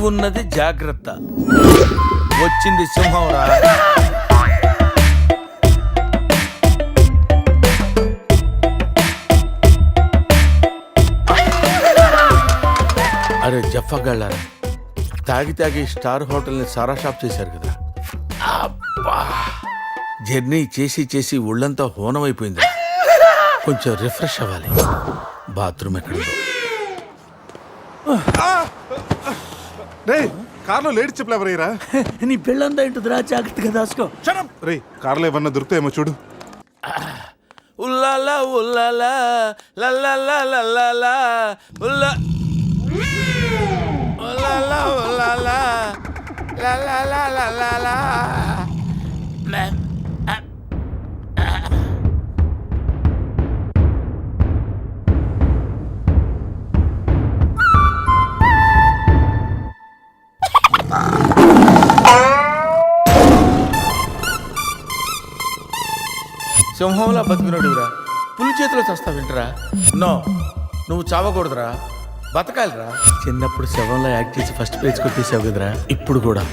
ఉన్నది జాగ్రత్త. వచ్చింది సింహంరా. అరే జఫాగాళ్ళారా, తాగి తాగి స్టార్ హోటల్ని సారా షాప్ చేశారు కదా. అబ్బా, జర్నీ చేసి చేసి ఒళ్ళంతా హోనమైపోయింది. కొంచెం రిఫ్రెష్ అవ్వాలి. బాత్రూమ్ ఎక్కడుందో. కార్లో లేడీ చెప్పులు ఎవరయ్యరా? నీ పెళ్ళంతా ఇంటుందిరా, జాగ్రత్తగా దాసుకో. రే కార్లో ఏమన్నా దొరుకుతాయేమో చూడు. ఉల్లాలా ఉల్లాలా లల్లాలా లల్లాలా ఉల్లా ఉల్లాలా ఉల్లాలా లల్లాలా లల్లాలా. సింహంలా బతికినోడురా, పులి చేతిలో చస్తా వింటరా. నో, నువ్వు చావకూడదురా, బతకాలిరా. చిన్నప్పుడు శవంలో యాక్ట్ చేసి ఫస్ట్ ప్రైజ్ కొట్టేసావు కదరా. ఇప్పుడు కూడా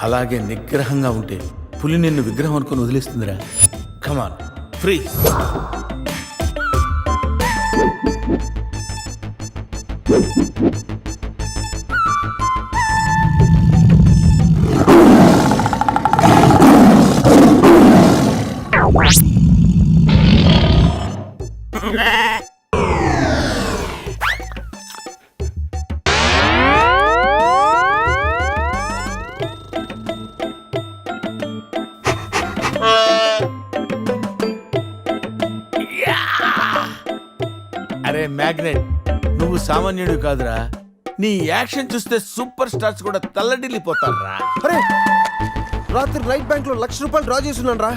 అలాగే నిగ్రహంగా ఉంటే పులి నిన్ను విగ్రహం అనుకుని వదిలేస్తుందిరా. కమాన్, ఫ్రీ. అరే మ్యాగ్నెట్, నువ్వు సామాన్యుడు కాదురా. నీ యాక్షన్ చూస్తే సూపర్ స్టార్స్ కూడా తల్లడిల్లిపోతారా. అరే రాత్రి రైట్ బ్యాంక్ లో ₹1,00,000 డ్రా చేసున్నాను రా.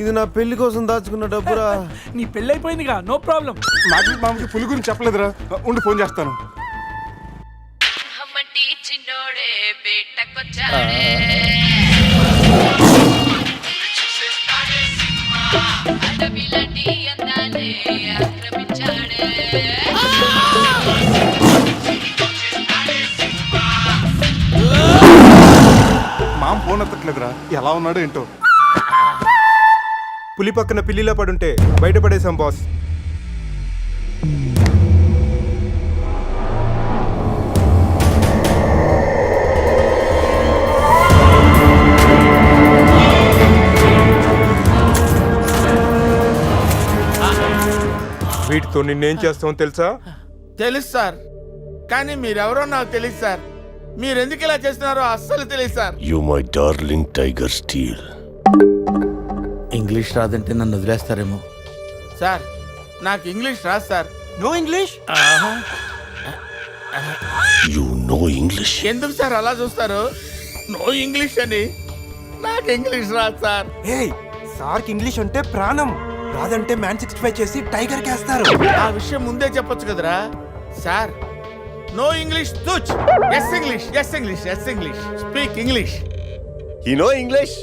ఇది నా పెళ్లి కోసం దాచుకున్న డబ్బురా. నీ పెళ్ళైపోయిందిగా, నో ప్రాబ్లం. మామకి పులి గురించి చెప్పలేదురా, ఉండి ఫోన్ చేస్తాను. మామ ఫోన్ ఎత్తట్లేదురా, ఎలా ఉన్నాడో ఏంటో. పులి పక్కన పిల్లిలా పడుంటే బయటపడేశాం బాస్. వీటితో నిన్నేం చేస్తామో తెలుసా? తెలుసు సార్, కానీ మీరెవరో నాకు తెలియదు సార్. మీరెందుకు ఇలా చేస్తున్నారో అస్సలు తెలియదు sir. You my darling tiger steel. English రాదంటే నన్ను వదిలేస్తారేమో సార్. నాకు ఇంగ్లీష్ రాదు sir. No English? You know English. ఎందుకు సార్ అలా చూస్తారు? నో ఇంగ్లీష్ అని. నాకు ఇంగ్లీష్ రాదు సార్. ఏయ్, సార్కి ఇంగ్లీష్ అంటే ప్రాణం. రాదంటే మ్యాన్ 65 చేసి టైగర్ కేస్తారు. ఆ విషయం ముందే చెప్పొచ్చు కదరా sir. No English touch. Yes English, yes English, yes English. Speak English. You know English?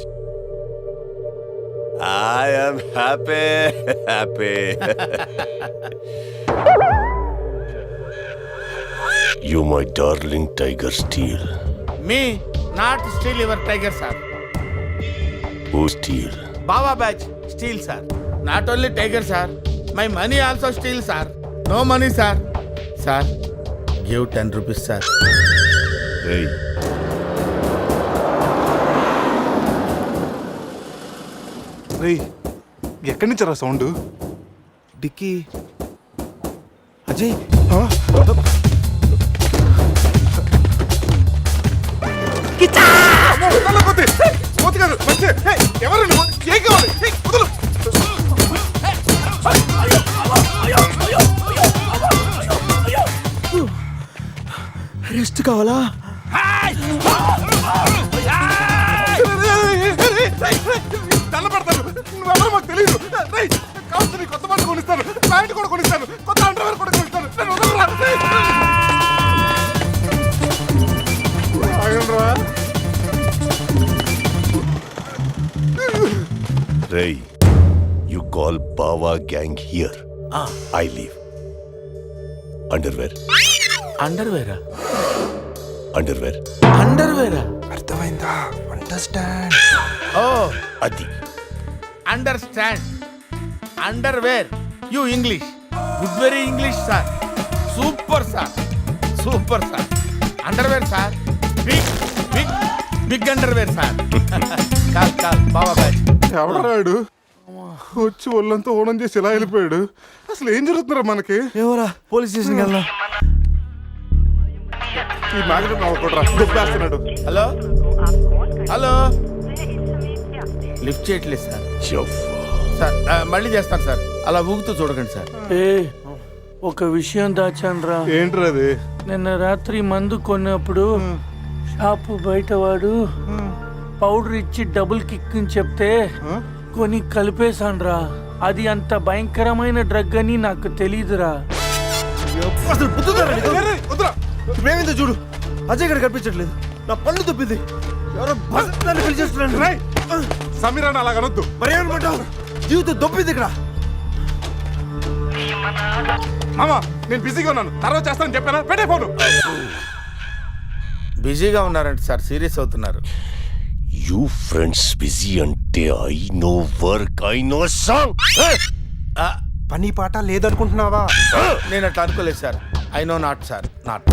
I am happy. You my darling tiger steel. Me not steal your tiger sir. Who steal? Baba batch steal sir. Not only tiger sir, my money also steal sir. No money sir. Sir give 10 rupees sir. Hey. రే ఎక్కడి నుంచి రా sound? Dicky Ajay. Rest కావాలా? తెల్లబడతాను, నువ్వెవరో మాకు తెలియదు. కావచ్చు నీ కొత్త బట్టలు కొనిస్తాను, ప్యాంట్ కూడా కొనిస్తాను, కొత్త అండర్వేర్ కూడా కొనిస్తాను. నేను వదలరా. Ray, you call Bawa gang here. I leave. Underwear. అండర్వేరా? అండర్వేర్. అండర్వేరా? అర్థమైందా? అండర్స్టాండ్. ఓ, అది understand. Underwear. You English. Good very English sir. Super sir. Super sir. Underwear sir. Big big big underwear sir. Call call బాబా batch. ఎవడరాడు వచ్చి ఒళ్ళంతా ఓనం చేసి ఇలా వెళ్ళిపోయాడు? అసలు ఏం జరుగుతున్నారా మనకి? ఏమోరా పోలీస్ స్టేషన్కి వెళ్దాం. ఈ మ్యాగ్నెట్ నవ్వకూడరా, దుబ్బేస్తున్నాడు. Hello hello. లిఫ్ట్ చేయట్లేదు సార్. సార్ మళ్ళీ చేస్తాను సార్. అలా ఊగుతూ చూడకండి సార్. ఏ ఒక విషయం దాచాన్రా. ఏంట్రా అది? నిన్న రాత్రి మందు కొన్నప్పుడు షాపు బయటవాడు పౌడర్ ఇచ్చి డబుల్ కిక్ అని చెప్తే కొని కలిపేశాన్రా. అది అంత భయంకరమైన డ్రగ్ అని నాకు తెలీదురా. అసలు బుద్ధుందారా నీకు? వద్దురా. ఇప్పుడేమైందో చూడు. అజయ్ గడ కనిపించట్లేదు. నా పళ్ళు తప్పింది. ఎవరో బస్సుని పెళ్లి చేస్తున్నాడు. రేయ్, సమీరాన్ని అలా అనొద్దు. మరి ఏమనుకుంటావు? జీవితం దొప్పింది ఇక్కడ. మామా నేను బిజీగా ఉన్నాను, తర్వాత చేస్తానని చెప్పానా? పెట్టే ఫోను. బిజీగా ఉన్నారంట సార్. సీరియస్ అవుతున్నారు. యూ ఫ్రెండ్స్ బిజీ అంటే I know work, I know song. పని పాట లేదనుకుంటున్నావా? నేను అట్లా అనుకోలేదు sir. I know not sir. Not.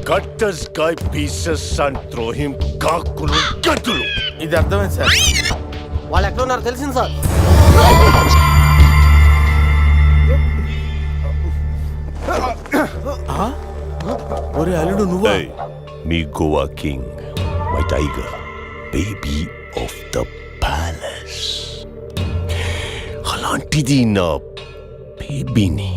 Cut this guy pieces and throw him కాకులు గతులు. ఇది అర్థమైంది సార్. వాళ్ళు ఎక్కడ ఉన్నారో తెలిసింది సార్. ఒరే అల్లుడు నువ్వు. Hey, me Goa king, my tiger, baby of the palace. అలాంటిది నా బేబీని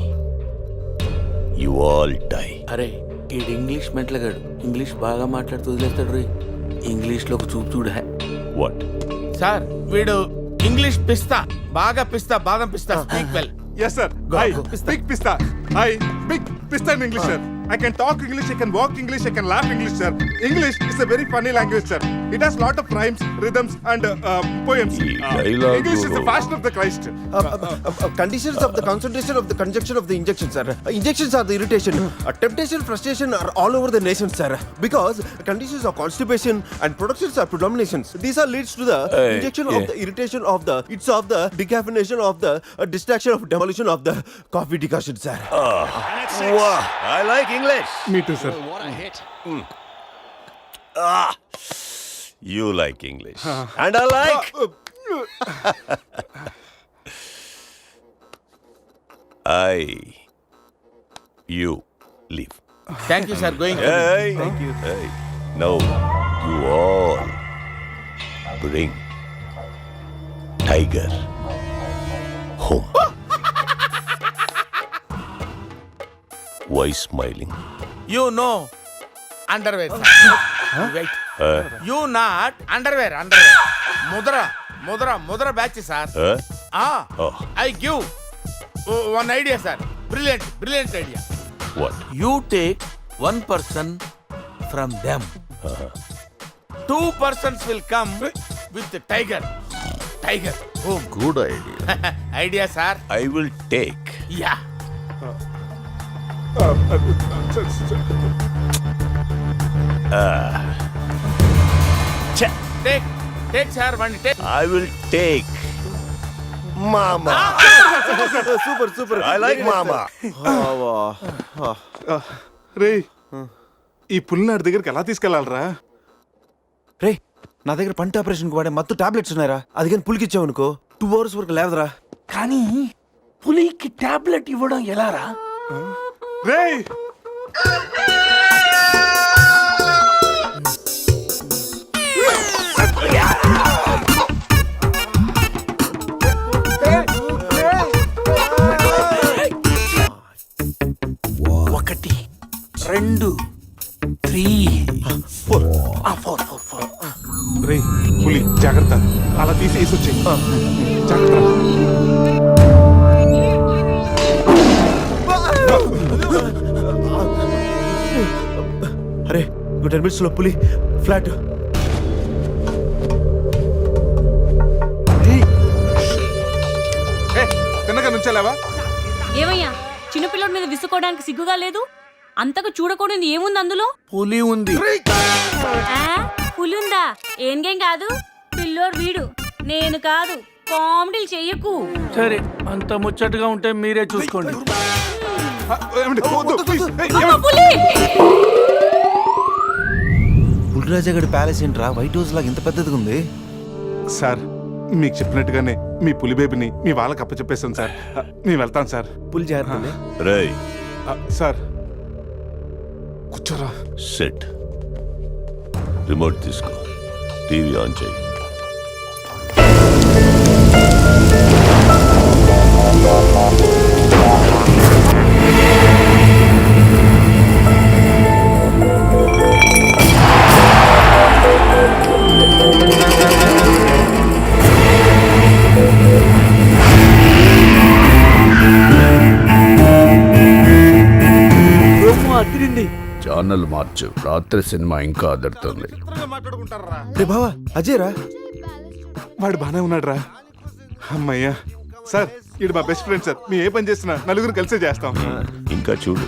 యు ఆల్ డై. అరే ఈడు ఇంగ్లీష్ మెంట్లగాడు. ఇంగ్లీష్ బాగా మాట్లాడుతూ వదిలేస్తాడు రే. ఇంగ్లీష్లో ఒక చూపు చూడు. వాట్? సార్ వీడు ఇంగ్లీష్ పిస్తా. బాగా పిస్తా. బాదం పిస్తా. Speak well. Yes sir. I speak pista. I speak pista in English sir. I can talk English, I can walk English, I can laugh English sir. English is a very funny language sir. It has lot of rhymes, rhythms and poems. dialogue English is the fashion of the Christ. Conditions of the concentration of the conjunction of the injection, sir. Injections are the irritation. Temptation, frustration are all over the nation, sir. Because conditions of constipation and productions are predominations. These are leads to the injection of the irritation of the, it's of the decaffeination of the distraction of demolition of the coffee decoction, sir. Wow, I like English. Me too sir. You like English. And I like. You leave. Thank you sir. Going. Hey. Thank you. Hey. Now, you all bring Tiger home. Why smiling? You no underwear. Wait. You not underwear. Underwear. Mudra Mudra Mudra batch sir. Oh. I give one idea sir. Brilliant brilliant idea. What? You take 1 person from them. 2 persons will come with the tiger. Tiger home. Good idea. Idea sir. I will take. Yeah. Take take sir. One take. I will take Mama. Super super. I like Mama. రే ఈ పుల్లినాడి దగ్గరికి ఎలా తీసుకెళ్ళాలరా? రే నా దగ్గర పంట operation వాడే మత్తు tablets ఉన్నాయరా. అది కానీ పులికిచ్చావు అనుకో 2 hours వరకు లేవదరా. కానీ పులికి టాబ్లెట్ ఇవ్వడం ఎలారా? రే ఒకటి 2 3 4. రే పులి జాగ్రత్త, అలా తీసి వేసి వచ్చే జాగ్రత్త. అరే 10 minutes లో పులి ఫ్లాట్. తిన్నగా నుంచెలావా? ఏమయ్యా చిన్నపిల్లడి మీద విసుకోవడానికి సిగ్గుగా లేదు? అంతకు చూడకూడదు ఏముంది అందులో? పులి ఉంది. ఆ, పులుందా? ఏం కాదు, పిల్లోడు వీడు, నేను కాదు. కామెడీలు చెయ్యకు. సరే, అంత ముచ్చటగా ఉంటే మీరే చూసుకోండి. ఏమండి, వద్దు, please. అమ్మ, పులి! పులిరాజగడ్ ప్యాలెస్ ఏంట్రా వైట్ హౌస్ లాగా ఇంత పెద్దదిగా ఉంది? సార్, మీకు చెప్పినట్టుగానే మీ పులి బేబీని మీ వాళ్ళకి అప్పచెప్పేస్తాను సార్. నేను వెళ్తాను సార్. పులి జాగ్రత్త. రేయ్ సార్ కూర్చోరా. సెట్ రిమోట్ తీసుకో, టీవీ ఆన్ చేయి. ఛానల్ మార్చు, రాత్రి సినిమా ఇంకా అదరుతుంది. మాట్లాడుకుంటారా? రే బావా అజయ్ రా. వాడు బానే ఉన్నాడు రా. అమ్మయ్యా. సార్, ఈడు మా బెస్ట్ ఫ్రెండ్ సార్. మేము ఏ పని చేస్తున్నా నలుగురు కలిసే చేస్తాం. ఇంకా చూడు.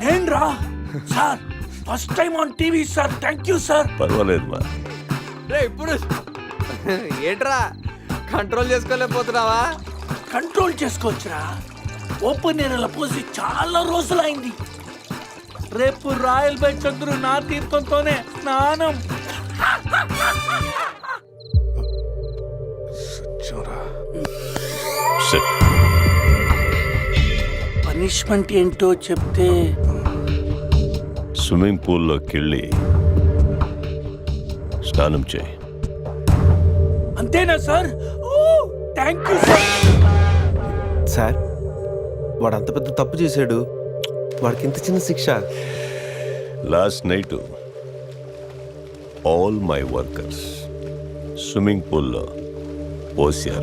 నేను రా sir, first time on TV sir. Thank you sir. పర్వాలేదు మా. ఇప్పుడు ఏంట్రా కంట్రోల్ చేసుకోలేకపోతున్నావా? కంట్రోల్ చేసుకోవచ్చురా. ఓపెన్ ఏరియాలో పోసి చాలా రోజులైంది. రేపు రాయల్ బై చంద్రు నా తీర్థంతోనే స్నానం. సెట్. పనిష్మెంట్ ఏంటో చెప్తే స్విమ్మింగ్ పూల్లోకి వెళ్ళి స్నానం చేయి. అంతేనా sir? Thank you sir. Sir, వాడు అంత పెద్ద తప్పు చేశాడు, వాడికి ఇంత చిన్న శిక్ష. Last night all my workers swimming పూల్లో పోసారు.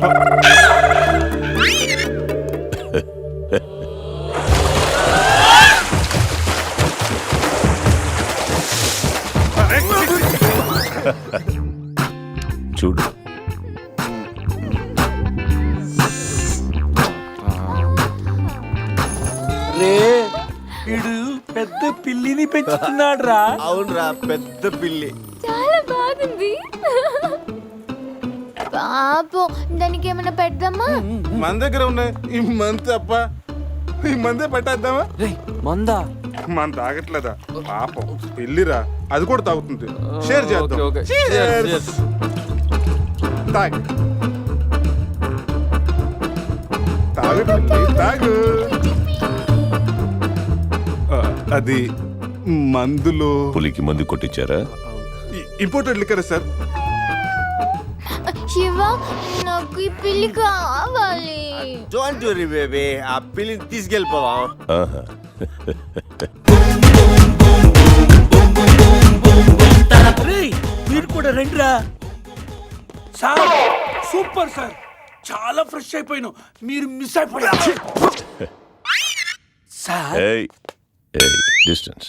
చూడు, రే వీడు పెద్ద పిల్లిని పెంచుతున్నాడు రా. అవునరా, పెద్ద పిల్లి. చాలా బాగుంది. పాపం, దానికి ఏమైనా పెడదామా? మన దగ్గర ఉన్నాయి ఈ మంత్ అప్ప. ఈ మందే పెట్టేద్దామా? మందా? మన తాగట్లేదా? పాపం పిల్లిరా, అది కూడా తాగుతుంది. షేర్ చేద్దాం. ఓకే. Cheers. తాగు తాగు పిల్లి, తాగు. అది మందులో పులికి మందు కొట్టించారా? Imported liquor sir. శివ, నాకు ఈ పిల్లి కావాలి. డోంట్ వరీ బేబీ, ఆ పిల్లిని తీసుకెళ్ళిపోవా. ఆహా. రేయ్, మీరు కూడా రండిరా. సార్ సూపర్ సార్, చాలా ఫ్రెష్ అయిపోయాను. మీరు మిస్ అయిపోయారు సార్. ఏయ్ ఏయ్, డిస్టెన్స్.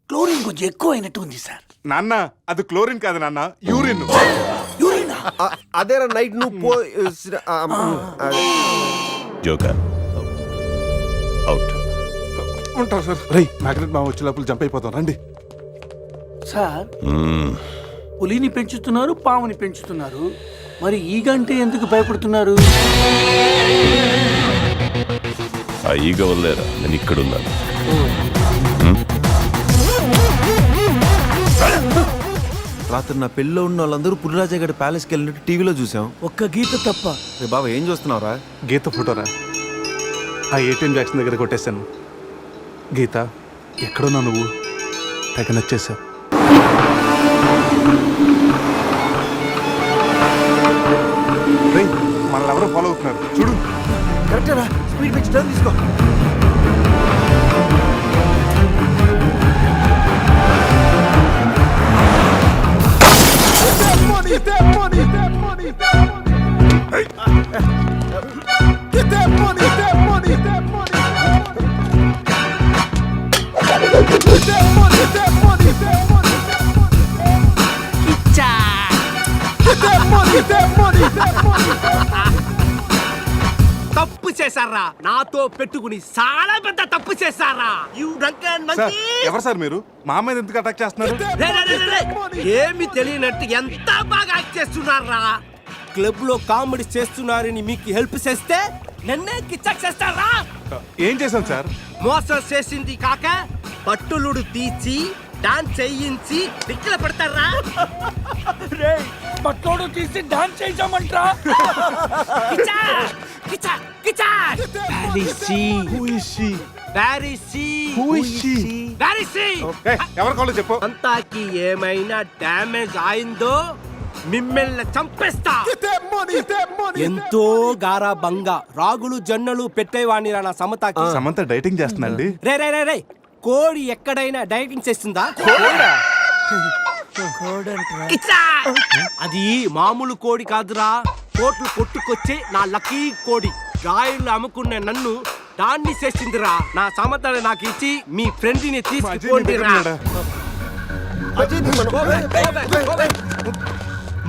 క్లోరిన్ కొంచెం ఎక్కువ అయినట్టు ఉంది సార్. నాన్న, అది క్లోరిన్ కాదు నాన్న, యూరిన్. యూరినా? అదేరా నైట్ నువ్వు పో. Joker out. ఉంటాం సార్. రై, మ్యాగ్నెట్ మామ వచ్చే లోపల జంప్ అయిపోతాం. రండి సార్, పులిని పెంచుతున్నారు, పాముని పెంచుతున్నారు, మరి ఈ గంటే ఎందుకు భయపడుతున్నారు? ఆ ఈగ వల్లేరా నేను ఇక్కడున్నాను. రాత్రి నా పెళ్ళిలో ఉన్న వాళ్ళందరూ పులిరాజగడ్ ప్యాలెస్కి వెళ్ళినట్టు టీవీలో చూసాం. ఒక్క గీత తప్ప. రే బాబా, ఏం చూస్తున్నావురా? గీత ఫోటోరా. ఆ ఏటీఎం వ్యాక్సిన్ దగ్గర కొట్టేశాను. గీత, ఎక్కడున్నా నువ్వు? తెగ నచ్చేసావు. రేయ్, మనల్ని ఎవరో ఫాలో అవుతున్నారు చూడు. కరెక్టరా, స్పీడ్ పెంచి టర్న్ తీసుకో. తప్పు చేశారా నాతో పెట్టుకుని చాలా పెద్ద తప్పు చేశారా యు డ్రంకన్ సార్ మంకీ ఎవరు సార్ మీరు మా మీద ఎందుకు అటాక్ చేస్తున్నారు? ఏమి తెలియనట్టు ఎంత బాగా యాక్ట్ చేస్తున్నారా క్లబ్ లో కామెడీ చేస్తున్నారని మీకు హెల్ప్ చేస్తే నన్నే కిచ్చక్ చేస్తారా ఏం చేశాను సార్? మోసం చేసింది కాక పట్టులుడు తీసి డాన్స్ చేయించి దిక్కుల పెడతారా రే పట్టోడు తీసి డాన్స్ చేద్దామంటా. కిచా కిచా కిచా పారిసి పారిసి పారిసి ఎవరు కావాలో చెప్పు. అంతాకి ఏమైనా డ్యామేజ్ అయిందో మిమ్మల్ని చంపేస్తా. ఎంతో గారాబంగా రాగులు జొన్నలు పెట్టేవాణి నా సమతాకి. సమంత డైటింగ్ చేస్తుందండి. రే రే రే రే కోడి ఎక్కడైనా డైటింగ్ చేస్తుందా? కిచ్చా! అది మామూలు కోడి కాదురా, కోట్లు కొట్టుకొచ్చే నా లక్కీ కోడి. గాయలు అమ్ముకున్న నన్ను దాన్ని చేసిందిరా. నా సమతని నాకు ఇచ్చి మీ ఫ్రెండ్ ని తీసుకుపోండిరా.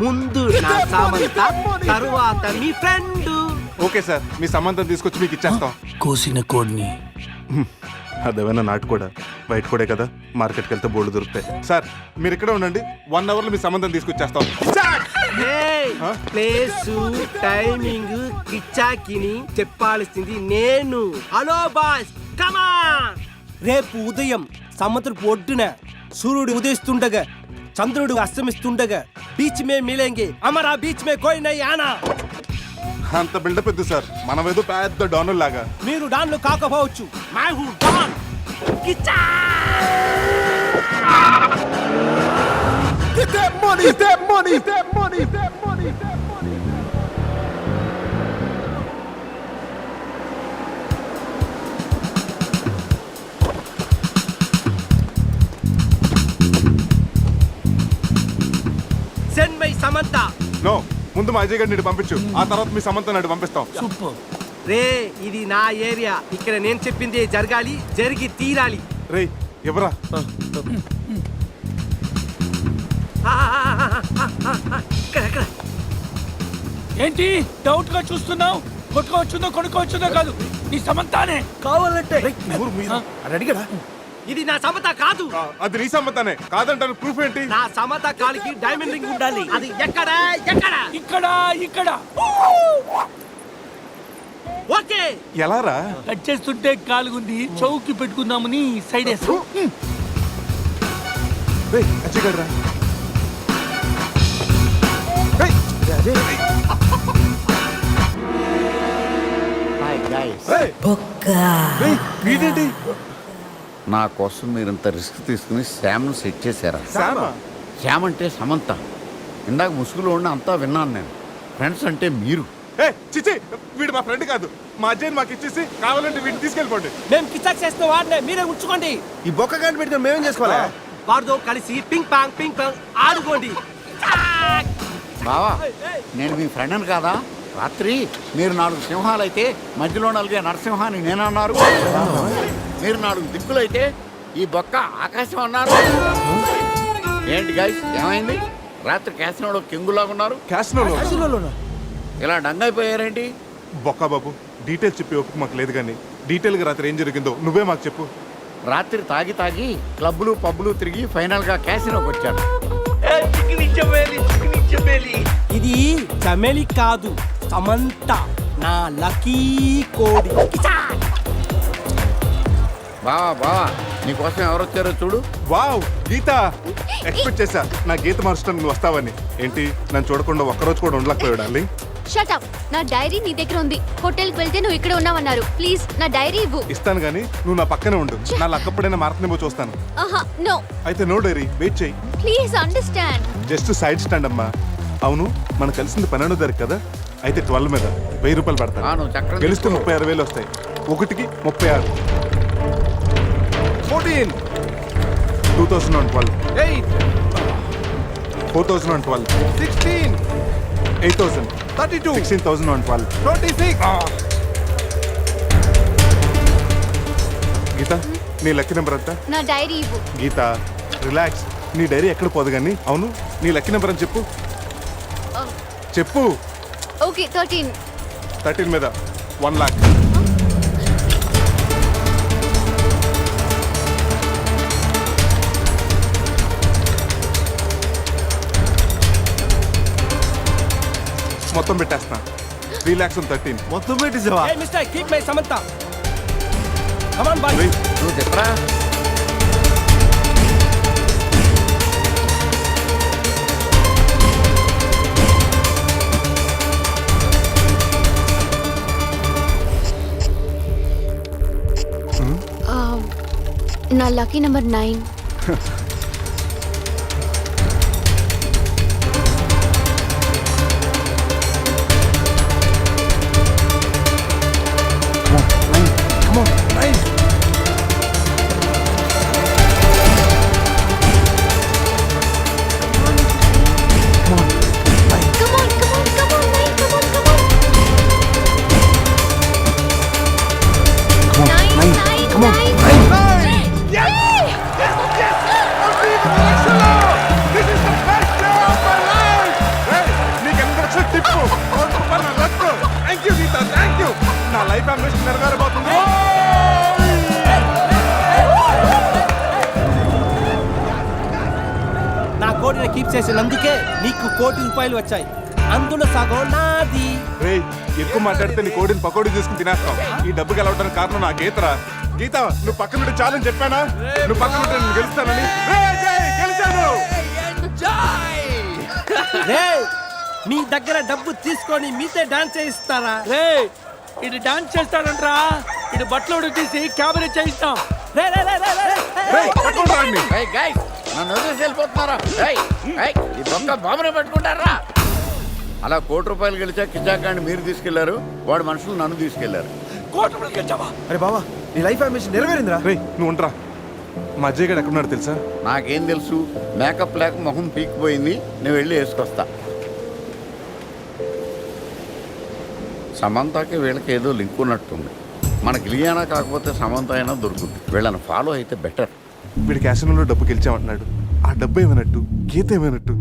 ముందు నా సామంత, తరువాత మీ ఫ్రెండ్. ఓకే సార్, మీ సంబంధం తీసుకొచ్చి మీకు ఇచ్చేస్తాం. కోసిన కోడిని అదేమైనా నాటు కూడా బయట కూడా కదా, మార్కెట్కి వెళ్తే బోర్డు దొరుకుతాయి. సార్ మీరు ఇక్కడే ఉండండి, 1 అవర్ లో మీ సంబంధం తీసుకొచ్చేస్తాం. ప్లేస్ టైమింగ్ కిచ్చాకిని చెప్పాల్సింది నేను. హలో బాస్ కమాన్. రేపు ఉదయం సముద్రపు ఒడ్డున సూర్యుడు ఉదయిస్తుండగా చంద్రుడు అస్తమిస్తుండగా బీచ్ మే మిలేంగే, అమరా బీచ్ మే కోయి నై ఆనా. అంత బిల్డప్ ఎద్దు సార్, మనం ఏదో పెద్ద డానుల్ లాగా. మీరు డాన్లు కాకపోవచ్చు, my who don. Kiccha! Send my Samantha. No, ముందు మా అజయ్ గారిని పంపించు, ఆ తర్వాత మీ సంబంధం నాడు పంపిస్తాం. సూపర్. రే ఇది నా ఏరియా, ఇక్కడ నేను చెప్పింది జరగాలి, జరిగి తీరాలి. రే ఎవరా? ఇక్కడ ఏంటి డౌట్ గా చూస్తున్నావు? కొట్టుకోవచ్చుందో కొనుక్కోవచ్చుందో కాదు, నీ సమంతానే కావాలంటే. అడిగాడా? ఇది నా సమత కాదు. అది నీ సంబంధానే కాదంటారు, ప్రూఫ్ ఏంటి? నా సమత కాలికి డైమండ్ రింగ్ ఉండాలి. అది ఎక్కడ ఎక్కడ? ఇక్కడ ఇక్కడ. ఓకే. ఎలా రా? కట్ చేస్తుంటే కాలుగుంది, చౌకి పెట్టుకుందామని సైడ్ వేస్తా. రే అజయ్ గారు రా. వీడేంటి? నా కోసం మీరు ఇంత రిస్క్ తీసుకుని శ్యామ్ను సెట్ చేశారా? శామా? శ్యామ్ అంటే సమంత. ఇందాక ముసుగులో ఉన్న అంతా విన్నాను నేను. ఫ్రెండ్స్ అంటే మీరు. ఏ చిచి, వీడు మా ఫ్రెండ్ కాదు. మా అజయ్ని మాకు ఇచ్చేసి కావాలంటే వీడిని తీసుకెళ్ళిపోండి. మేము కిచ్చాక్ చేసిన వాడినే మీరే ఉంచుకోండి. ఈ బొక్క గాని పెట్టుకుని మేమేం చేసుకోవాలా? వారితో కలిసి పింగ్ పాంగ్ ఆడుకోండి. బావా, నేను మీ ఫ్రెండ్ని కాదా? రాత్రి మీరు 4 సింహాలైతే మధ్యలో నలిగే నరసింహాన్ని నేనన్నారు. మీరు 4 దిక్కులైతే ఈ బొక్క ఆకాశం అన్నారు. ఏంటి గైస్, ఏమైంది? రాత్రి క్యాసినోలో కింగులాగా ఉన్నారు. క్యాసినోలో ఇలా డంగైపోయారేంటి? బొక్క బాబు, డీటెయిల్స్ చెప్పి ఓపిక మాకు లేదు, కానీ డీటెయిల్గా రాత్రి ఏం జరిగిందో నువ్వే మాకు చెప్పు. రాత్రి తాగి క్లబ్లు పబ్లు తిరిగి ఫైనల్గా క్యాసినోకి వచ్చాడు. ఇది చమేలి కాదు, సమంత, నా లక్కీ కోడి. బావా నీకోసం ఎవరు వచ్చారో చూడు. వావ్, గీత! ఎక్స్పెక్ట్ చేశా నా గీత మార్చడానికి నువ్వు వస్తావని. ఏంటి నన్ను చూడకుండా ఒక్కరోజు కూడా ఉండలేకపోయాడు డార్లింగ్. Shut up. నా డైరీ నీ దగ్గర ఉంది. హోటల్కి వెళ్తే నువ్వు ఇక్కడ ఉన్నావన్నారు. ప్లీజ్ నా డైరీ ఇవ్వు. ఇస్తాను కానీ నువ్వు నా పక్కనే ఉండు. నా లక్కప్పుడైనా మారుతుందేమో చూస్తాను. ఆహా నో. అయితే నో డైరీ, వెయిట్ చేయి. Please understand. Just side stand అమ్మా. అవును, మనం కలిసింది 12వ తారీఖు కదా, అయితే 12 మీద 1000 రూపాయలు పడతాను. నువ్వు చక్రం గెలిస్తే 36,000 వస్తాయి. ఒకటికి 36. 14. 2012. 4012. 16. 8,000. 32. 16,012. 26. గీత, నీ లక్కీ నెంబర్ ఎంత? నా డైరీ ఇవ్వు. గీత రిలాక్స్, నీ డైరీ ఎక్కడ పోదు కానీ. అవును, నీ లక్కీ నెంబర్ అని చెప్పు. చెప్పు. ఓకే 13. 13 మీద 1 lakh. మొత్తం పెట్టేస్తా 3,13,000. మొత్తం పెట్టేసావా? ఏ mister keep my Samantha come on boy. నువ్వు చెప్పరా? నా లక్కీ నెంబర్ 9. నా లైఫ్ అంబిషన్ నెరవేరబోతుంది. నా కోటిని కీప్ చేసినందుకే నీకు ₹1,00,00,000 వచ్చాయి. అందులో సగం నాది. రేయ్, ఎక్కువ మాట్లాడితే నీ కోడిని పకోడీ తీసుకుని తినేస్తాం. ఈ డబ్బు గెలవడానికి కారణం నా గీతరా. గీత, నువ్వు పక్కన నుండి చాలని చెప్పానా? నువ్వు పక్కన నుండి నేను గెలుస్తానని. రేయ్, జై, గెలిచాను. రేయ్, మీ దగ్గర డబ్బు తీసుకొని మీతే డాన్స్ చేయిస్తారా? రే ఇది డాన్స్ చేస్తాడంట్రా. ఇది బట్టలు తీసి క్యాబరే చేయిస్తాం. రే రే రే రే రే, రే. రేయ్, పట్టుకొని రండి. ఏయ్ గైస్, నన్ను వదిలేసి వెళ్ళిపోతున్నారా? ఏయ్, ఏయ్, ఈ బొక్క బాంబునే పట్టుకుంటారా? అలా ₹1,00,00,000 గెలిచా కిచాకాన్ని మీరు తీసుకెళ్లారు, వాడు మనుషులు నన్ను తీసుకెళ్లారు. అరే బావా, నీ లైఫ్ అంబిషన్ నెరవేరిందిరా. రేయ్, నువ్వు ఉండరా. మా అజయ్ గడు ఎక్కడున్నాడు తెలుసా? నాకేం తెలుసు? మేకప్ లేక మొహం పీకిపోయింది, నేను వెళ్ళి వేసుకొస్తా. సమంతకి వీళ్ళకి ఏదో లింక్ ఉన్నట్టుంది. మనకి లియానా కాకపోతే సమంత అయినా దొరుకుతుంది. వీళ్ళని ఫాలో అయితే బెటర్. వీడి క్యాసినోలో డబ్బు గెలిచామంటున్నాడు. ఆ డబ్బు ఏమైనట్టు, గీత ఏమైనట్టు?